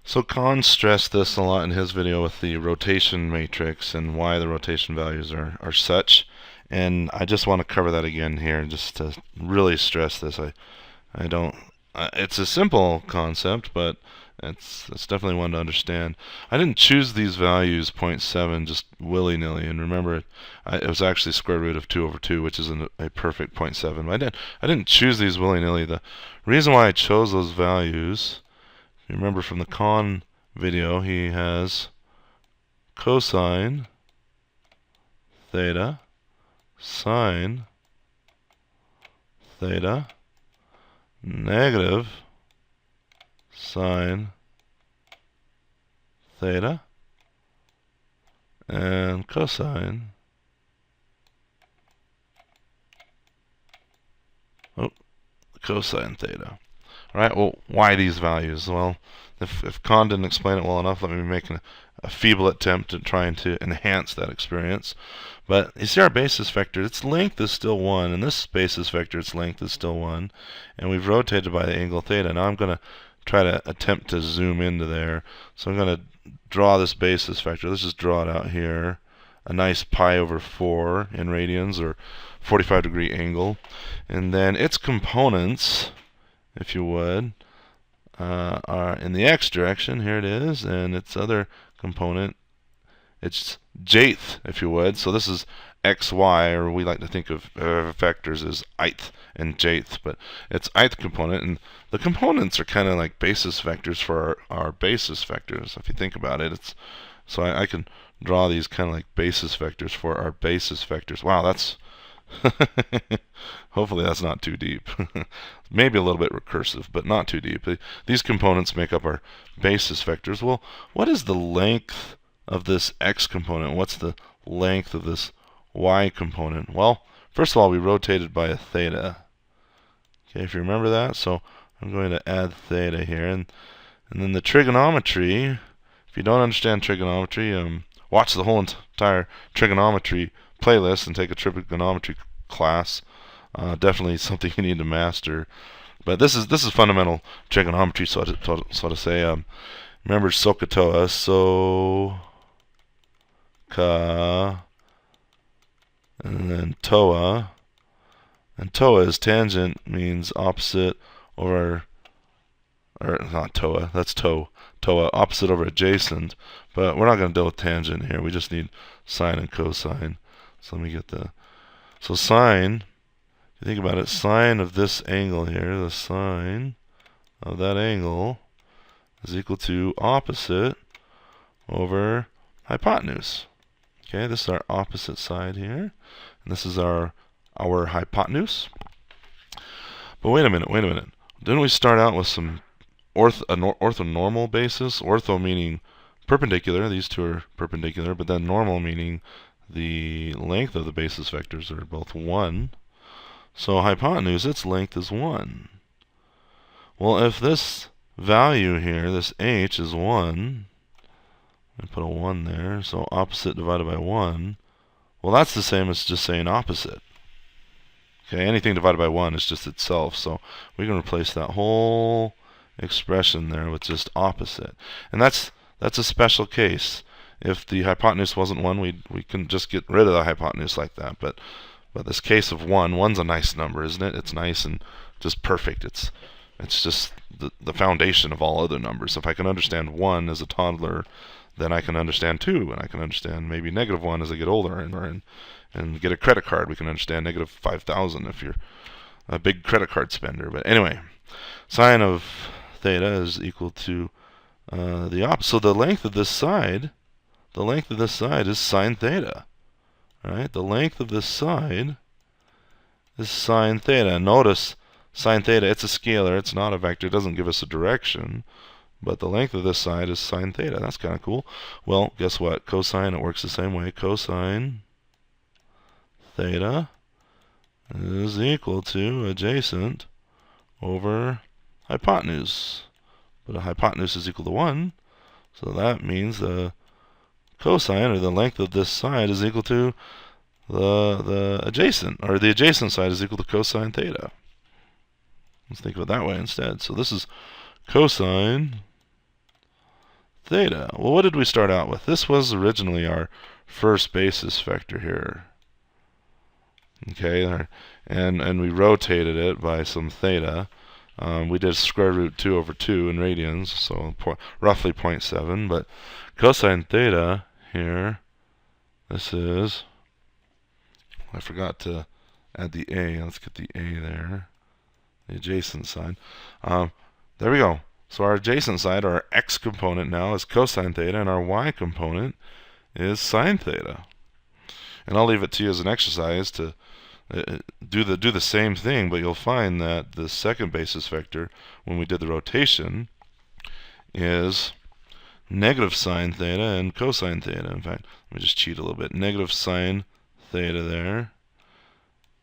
So Kahn stressed this a lot in his video with the rotation matrix and why the rotation values are such. And I just want to cover that again here just to really stress this. I don't it's a simple concept, but it's definitely one to understand. I didn't choose these values 0.7 just willy-nilly, and remember it was actually square root of 2 over 2, which is a perfect 0.7. I didn't choose these willy-nilly. The reason why I chose those values, remember from the Kahn video, he has cosine theta, sine theta, negative sine theta, and cosine theta. Alright, well, why these values? Well, if Kahn didn't explain it well enough, let me make a feeble attempt at trying to enhance that experience. But you see our basis vector, its length is still 1, and this basis vector, its length is still 1, and we've rotated by the angle theta. Now I'm going to try to attempt to zoom into there. So I'm going to draw this basis vector. Let's just draw it out here. A nice pi over 4 in radians, or 45-degree angle. And then its components, if you would, are in the x direction. Here it is. And its other component, it's j'th, if you would. So this is xy, or we like to think of vectors as ith and j'th, but it's ith component, and the components are kind of like basis vectors for our basis vectors. If you think about it, so I can draw these kind of like basis vectors for our basis vectors. Wow, that's hopefully that's not too deep. Maybe a little bit recursive, but not too deep. These components make up our basis vectors. Well, what is the length of this x component? What's the length of this y component? Well, first of all, we rotated by a theta. Okay, if you remember that, so I'm going to add theta here, and then the trigonometry. If you don't understand trigonometry, watch the whole entire trigonometry playlist and take a trigonometry class. Definitely something you need to master. But this is fundamental trigonometry, so to say. Remember SOHCAHTOA, and then TOA. And TOA is tangent, means opposite over, or not TOA, that's TOA, opposite over adjacent. But we're not going to deal with tangent here. We just need sine and cosine. So let me get so sine, if you think about it, sine of this angle here, the sine of that angle is equal to opposite over hypotenuse. Okay, this is our opposite side here, and this is our hypotenuse. But wait a minute. Didn't we start out with some orthonormal basis? Ortho meaning perpendicular, these two are perpendicular, but then normal meaning the length of the basis vectors are both 1. So hypotenuse, its length is 1. Well, if this value here, this h, is 1, I put a 1 there, so opposite divided by 1, well, that's the same as just saying opposite. Okay, anything divided by 1 is just itself, so we can replace that whole expression there with just opposite. And that's a special case. If the hypotenuse wasn't 1, we can just get rid of the hypotenuse like that. But this case of 1's a nice number, isn't it? It's nice and just perfect. It's just the foundation of all other numbers. If I can understand 1 as a toddler, then I can understand 2, and I can understand maybe -1 as I get older, and get a credit card. We can understand -5,000 if you're a big credit card spender. But anyway, sine of theta is equal to the opposite. So the length of this side is sine theta. All right, the length of this side is sine theta. Notice sine theta, it's a scalar, it's not a vector, it doesn't give us a direction, but the length of this side is sine theta. That's kind of cool. Well, guess what? Cosine, it works the same way. Cosine theta is equal to adjacent over hypotenuse. But a hypotenuse is equal to 1, so that means the cosine, or the length of this side, is equal to the adjacent, or the adjacent side is equal to cosine theta. Let's think of it that way instead. So this is cosine theta. Well, what did we start out with? This was originally our first basis vector here. Okay, and we rotated it by some theta. We did square root 2 over 2 in radians, so roughly 0.7. But cosine theta here, this is, I forgot to add the a. Let's get the a there, the adjacent side. There we go. So our adjacent side, our x component now is cosine theta, and our y component is sine theta. And I'll leave it to you as an exercise to do the same thing, but you'll find that the second basis vector, when we did the rotation, is negative sine theta and cosine theta. In fact, let me just cheat a little bit. Negative sine theta there.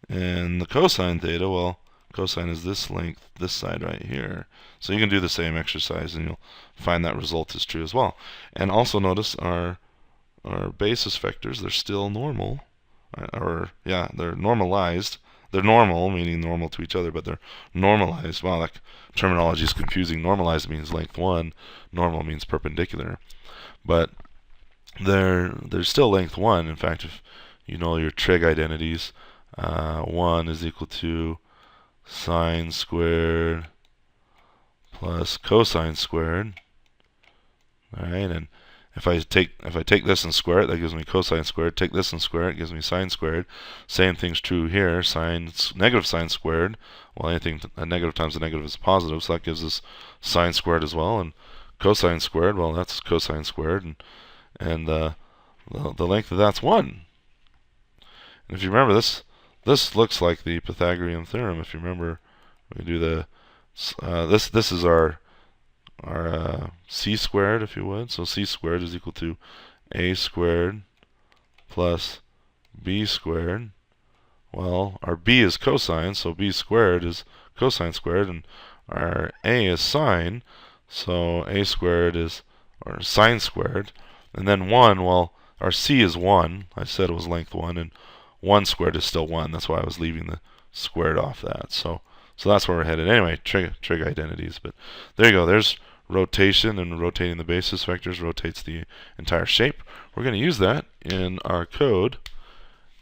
And the cosine theta, well, cosine is this length, this side right here. So you can do the same exercise and you'll find that result is true as well. And also notice our basis vectors, they're still normal. They're normalized. They're normal, meaning normal to each other, but they're normalized. Wow, that terminology is confusing. Normalized means length 1. Normal means perpendicular. But they're still length 1. In fact, if you know your trig identities, 1 is equal to sine squared plus cosine squared. All right, and if I take this and square it, that gives me cosine squared. Take this and square it, gives me sine squared. Same thing's true here. Negative sine squared. Well, anything a negative times a negative is positive, so that gives us sine squared as well. And cosine squared, well, that's cosine squared, and the length of that's 1. And if you remember, this looks like the Pythagorean theorem. If you remember, we do the this is our c squared, if you would. So c squared is equal to a squared plus b squared. Well, our b is cosine, so b squared is cosine squared, and our a is sine, so a squared is, or sine squared. And then 1, well, our c is 1. I said it was length 1, and 1 squared is still 1. That's why I was leaving the squared off that. So that's where we're headed. Anyway, trig identities. But there you go. There's rotation, and rotating the basis vectors rotates the entire shape. We're going to use that in our code.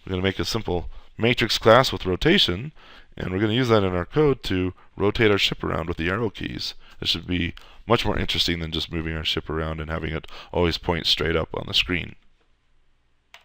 We're going to make a simple matrix class with rotation, and we're going to use that in our code to rotate our ship around with the arrow keys. This should be much more interesting than just moving our ship around and having it always point straight up on the screen.